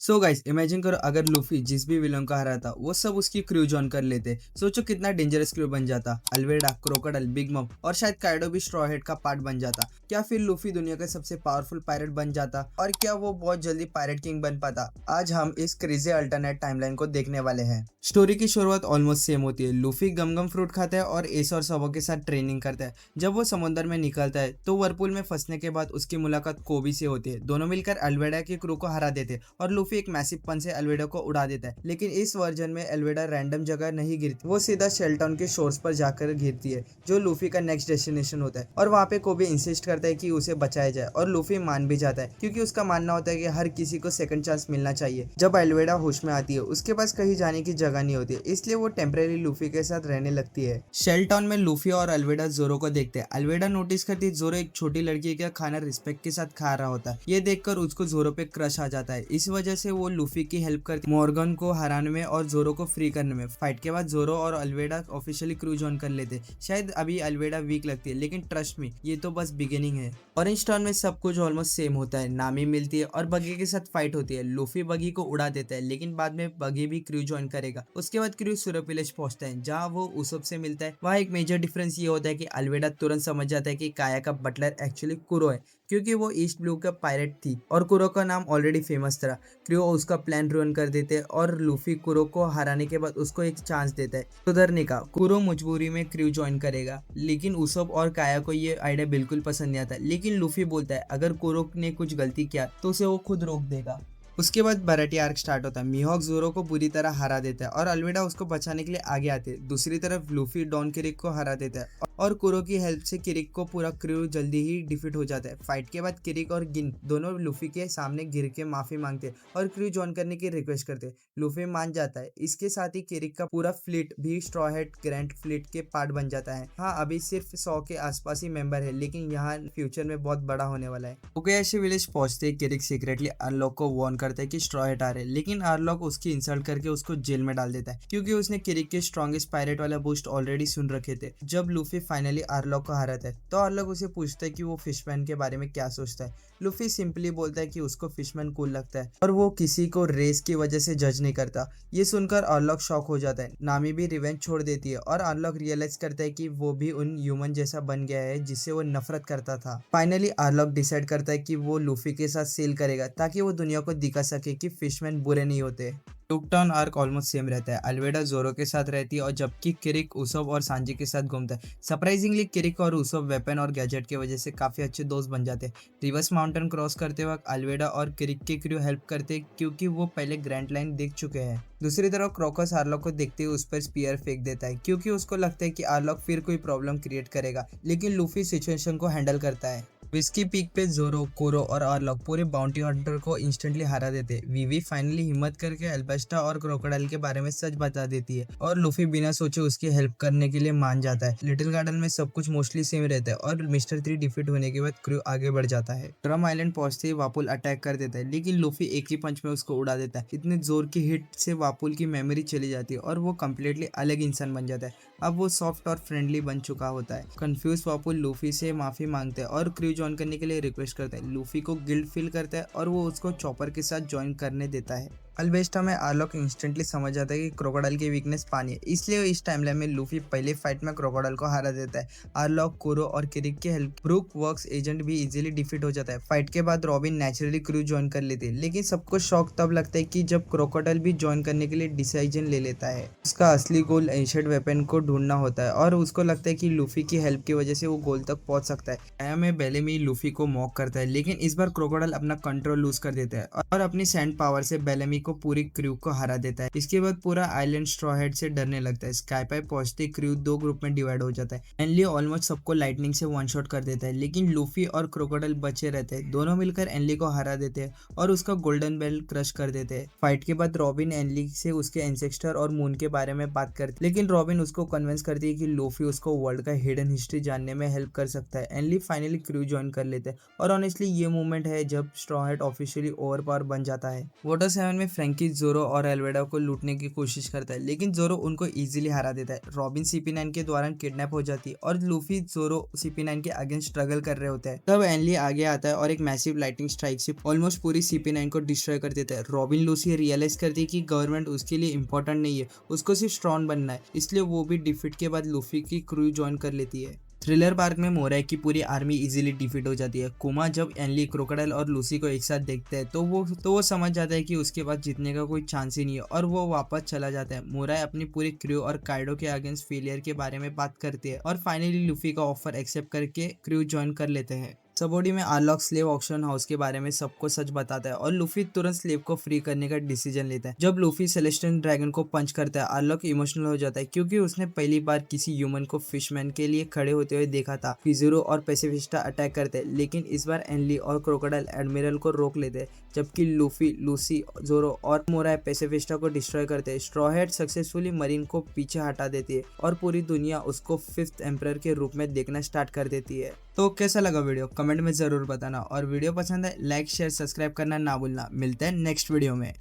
So guys imagine करो अगर Luffy जिस भी विलन को हराता वो सब उसकी क्रू जॉइन कर लेते। सोचो कितना डेंजरस क्रू बन जाता। अल्वेडा, क्रोकोडाइल, बिग मम और शायद काइडो भी स्ट्रॉ हेड का पार्ट बन जाता। क्या फिर लूफी दुनिया का सबसे पावरफुल पायरेट बन जाता? और क्या वो बहुत जल्दी पायरेट किंग बन पाता? आज हम इस क्रेजी अल्टरनेट टाइमलाइन को देखने वाले हैं। स्टोरी की शुरुआत ऑलमोस्ट सेम होती है। लूफी गम गम फ्रूट खाता है और एस और सबो के साथ ट्रेनिंग करता है। जब वो समुद्र में निकलता है तो वर्लपूल में फंसने के बाद उसकी मुलाकात कोबी से होती है। दोनों मिलकर अल्वेडा की क्रू को हरा देते और लूफी एक मैसिव पंच से अल्वेडा को उड़ा देता है। लेकिन इस वर्जन में अल्वेडा रैंडम जगह नहीं गिरती, वो सीधा शेलटाउन के शोर्स पर जाकर गिरती है जो लूफी का नेक्स्ट डेस्टिनेशन होता है। और वहाँ पे कोबी इंसिस्ट करता है कि उसे बचाया जाए और लूफी मान भी जाता है क्योंकि उसका मानना होता है कि हर किसी को सेकंड चांस मिलना चाहिए। जब अल्वेडा होश में आती है उसके पास कहीं जाने की जगह नहीं होती, इसलिए वो टेम्परेरी लूफी के साथ रहने लगती है। शेलटाउन में लूफी और अल्वेडा जोरो को देखते हैं। अल्वेडा नोटिस करती है जोरो एक छोटी लड़की का खाना रिस्पेक्ट के साथ खा रहा होता है। ये देखकर उसको जोरो पे क्रश आ जाता है। इस वजह से वो लूफी की हेल्प करती है मॉर्गन को हराने में और जोरो को फ्री करने में। फाइट के बाद जोरो और अल्वेडा ऑफिशियली क्रू जॉइन कर लेते। शायद अभी अल्वेडा वीक लगती है लेकिन ट्रस्ट मी ये तो बस बिगिनिंग है। ऑरेंज टाउन में सब कुछ ऑलमोस्ट सेम होता है। नामी मिलती है और बगी के साथ फाइट होती है। लूफी बगी को उड़ा देता है लेकिन बाद में बगी भी क्रू जॉइन करेगा। उसके बाद क्रू सूरप विलेज पहुंचता है जहाँ वो उसब से मिलता है। वहाँ एक मेजर डिफरेंस ये होता है कि अल्वेडा तुरंत समझ जाता है कि काया का बटलर एक्चुअली कुरो है क्योंकि वो ईस्ट ब्लू का पायरेट थी और कुरो का नाम ऑलरेडी फेमस था। क्रू उसका प्लान रुइन कर देते हैं और लूफी कुरो को हराने के बाद उसको एक चांस देता है सुधरने का। कुरो मजबूरी में क्रू ज्वाइन करेगा लेकिन उसब और काया को ये आइडिया बिल्कुल पसंद नहीं आता। लेकिन लूफी बोलता है अगर कुरो ने कुछ गलती किया तो उसे वो खुद रोक देगा। उसके बाद बराटी आर्क स्टार्ट होता है। मिहोक जोरो को बुरी तरह हरा देता है और अल्वेडा उसको बचाने के लिए आगे आते हैं। दूसरी तरफ लूफी डॉन किरिक को हरा देता है और कुरो की हेल्प से किरिक को पूरा क्रू जल्दी ही डिफीट हो जाता है। फाइट के बाद किरिक और गिन दोनों लूफी के सामने गिर के माफी मांगते हैं और क्रू ज्वाइन करने की रिक्वेस्ट करते हैं। लूफी मान जाता है। इसके साथ ही किरिक का पूरा फ्लीट भी स्ट्रॉ हेड ग्रैंड फ्लीट के पार्ट बन जाता है। हाँ, अभी सिर्फ 100 के आसपास ही मेंबर है लेकिन यहाँ फ्यूचर में बहुत बड़ा होने वाला है। ओकेयाशी विलेज पहुंचते किरिक सीक्रेटली अनलॉक को वार्न करता है कि स्ट्रॉ हेड आ रहे, लेकिन अनलॉक उसकी इंसल्ट करके उसको जेल में डाल देता है क्योंकि उसने किरिक के स्ट्रॉन्गेस्ट पायरेट वाला बूस्ट ऑलरेडी सुन रखे थे। जब लूफी फाइनली आर्लॉक को हराता है तो आर्लॉक उसे पूछता है कि वो फिशमैन के बारे में क्या सोचता है। लूफी सिंपली बोलता है कि उसको फिशमैन कूल लगता है और वो किसी को रेस की वजह से जज नहीं करता। ये सुनकर आर्लॉक शॉक हो जाता है। नामी भी रिवेंज छोड़ देती है और आर्लॉक रियलाइज करता है कि वो भी उन ह्यूमन जैसा बन गया है जिससे वो नफरत करता था। फाइनली आर्लॉक डिसाइड करता है कि वो लूफी के साथ सेल करेगा ताकि वो दुनिया को दिखा सके कि फिशमैन बुरे नहीं होते। टूकटाउन आर्क ऑलमोस्ट सेम रहता है। अल्वेडा जोरो के साथ रहती है और जबकि किरिक उसब और सांजी के साथ घूमता है। सरप्राइजिंगली किरिक और उसब वेपन और गैजेट की वजह से काफी अच्छे दोस्त बन जाते हैं। रिवर्स माउंटेन क्रॉस करते वक्त अल्वेडा और किरिक की क्रू हेल्प करते क्योंकि वो पहले ग्रैंड लाइन देख चुके हैं। दूसरी तरफ क्रोकस आर्लॉक को देखते हुए उस पर स्पीयर फेंक देता है क्योंकि उसको लगता है कि आर्लॉक फिर कोई प्रॉब्लम क्रिएट करेगा, लेकिन लूफी सिचुएशन को हैंडल करता है। विस्की पीक पे जोरो, कुरो और आर्लॉक पूरे बाउंटी हंटर को इंस्टेंटली हरा देते। वीवी फाइनली हिम्मत करके अल्बास्टा और क्रोकोडाइल के बारे में सच बता देती है और लूफी बिना सोचे उसकी हेल्प करने के लिए मान जाता है। लिटिल गार्डन में सब कुछ मोस्टली सेम रहता है और मिस्टर 3 डिफीट होने के बाद क्रू आगे बढ़ जाता है। ड्रम आइलैंड पहुंचते ही वापुल अटैक कर देता है लेकिन लूफी एक ही पंच में उसको उड़ा देता है। इतने जोर की हिट से वापुल की मेमोरी चली जाती है और वो कम्प्लीटली अलग इंसान बन जाता है। अब वो सॉफ्ट और फ्रेंडली बन चुका होता है। कंफ्यूज वापुल लूफी से माफी मांगता है और क्रू ज्वाइन करने के लिए रिक्वेस्ट करता है। लूफी को गिल्ट फील करता है और वो उसको चॉपर के साथ ज्वाइन करने देता है। अल्बेस्टा में आर्लॉक इंस्टेंटली समझ जाता है कि क्रोकोडाइल की वीकनेस पानी है, इसलिए इस टाइमलाइन में लूफी पहले फाइट में क्रोकोडाइल को हरा देता है। आर्लॉक, कुरो और किरिक की हेल्प ब्रूक वर्क्स एजेंट भी इजीली डिफीट हो जाता है। फाइट के बाद रॉबिन नेचुरली क्रू ज्वाइन कर लेती है लेकिन सबको शॉक तब लगता है कि जब क्रोकोडाइल भी ज्वाइन करने के लिए डिसीजन ले लेता है। उसका असली गोल एंशिएंट वेपन को ढूंढना होता है और उसको लगता है कि लूफी की हेल्प की वजह से वो गोल तक पहुंच सकता है। आया में बेलेमी लूफी को मॉक करता है लेकिन इस बार क्रोकोडाइल अपना कंट्रोल लूज कर देता है और अपनी सैंड पावर से बेलेमी को पूरी क्रू को हरा देता है। इसके बाद पूरा आइलैंड स्ट्रॉ हेड से डरने लगता है। स्काई पाई पहुंचते क्रू दो ग्रुप में डिवाइड हो जाता है। एनली ऑलमोस्ट सबको लाइटनिंग से वन शॉट कर देता है लेकिन लूफी और क्रोकोडाइल बचे रहते हैं। दोनों मिलकर एनली को हरा देते हैं और उसका गोल्डन बेल क्रश कर देते हैं। फाइट के बाद रॉबिन एनली से उसके एंसेस्टर और मून के बारे में बात करती है लेकिन रॉबिन उसको कन्विंस करती है कि लूफी उसको वर्ल्ड का हिडन हिस्ट्री जानने में हेल्प कर सकता है। एनली फाइनली क्रू ज्वाइन कर लेते हैं और ऑनेस्टली ये मूवमेंट है जब straw head officially over power बन जाता है। वाटर 7 में फ्रैंकी, जोरो और एल्वेडा को लूटने की कोशिश करता है, लेकिन जोरो उनको इजीली हरा देता है। रॉबिन CP9 के दौरान किडनैप हो जाती है और लूफी जोरो CP9 के अगेंस्ट स्ट्रगल कर रहे होते हैं। तब एनली आगे आता है और एक मैसिव लाइटिंग स्ट्राइक से ऑलमोस्ट पूरी CP9 को डिस्ट्रॉय कर देता है। रॉबिन लूसी रियलाइज करती है कि गवर्नमेंट उसके लिए इंपॉर्टेंट नहीं है, उसको सिर्फ स्ट्रॉन्ग बनना है, इसलिए वो भी डिफीट के बाद लूफी की क्रू ज्वाइन कर लेती है। थ्रिलर पार्क में मोराई की पूरी आर्मी इजीली डिफीट हो जाती है। कुमा जब एनली, क्रोकोडाइल और लूसी को एक साथ देखते हैं तो वो समझ जाता है कि उसके पास जीतने का कोई चांस ही नहीं है और वो वापस चला जाता है। मोराई अपनी पूरी क्रू और काइडो के अगेंस्ट फेलियर के बारे में बात करती है और फाइनली लूफी का ऑफर एक्सेप्ट करके क्रू ज्वाइन कर लेते हैं। सबोडी में आर्लॉक स्लेव ऑक्शन हाउस के बारे में सबको सच बताता है और लूफी तुरंत स्लेव को फ्री करने का डिसीजन लेता है। जब लूफी सेलेस्टियन ड्रैगन को पंच करता है, आर्लॉक इमोशनल हो जाता है क्योंकि उसने पहली बार किसी ह्यूमन को फिशमैन के लिए खड़े होते हुए देखा था। किज़ुरो और पेसिफिस्टा अटैक करते हैं, लेकिन इस बार एनली और क्रोकोडाइल एडमिरल को रोक लेते हैं, जबकि लूफी, लूसी, जोरो और मोराई पेसिफिस्टा को डिस्ट्रॉय करते हैं। स्ट्रॉ हेड सक्सेसफुली मरीन को पीछे हटा देती है और पूरी दुनिया उसको 5th एम्परर के रूप में देखना स्टार्ट कर देती है। तो कैसा लगा वीडियो कमेंट में जरूर बताना और वीडियो पसंद है लाइक शेयर सब्सक्राइब करना ना भूलना। मिलते हैं नेक्स्ट वीडियो में।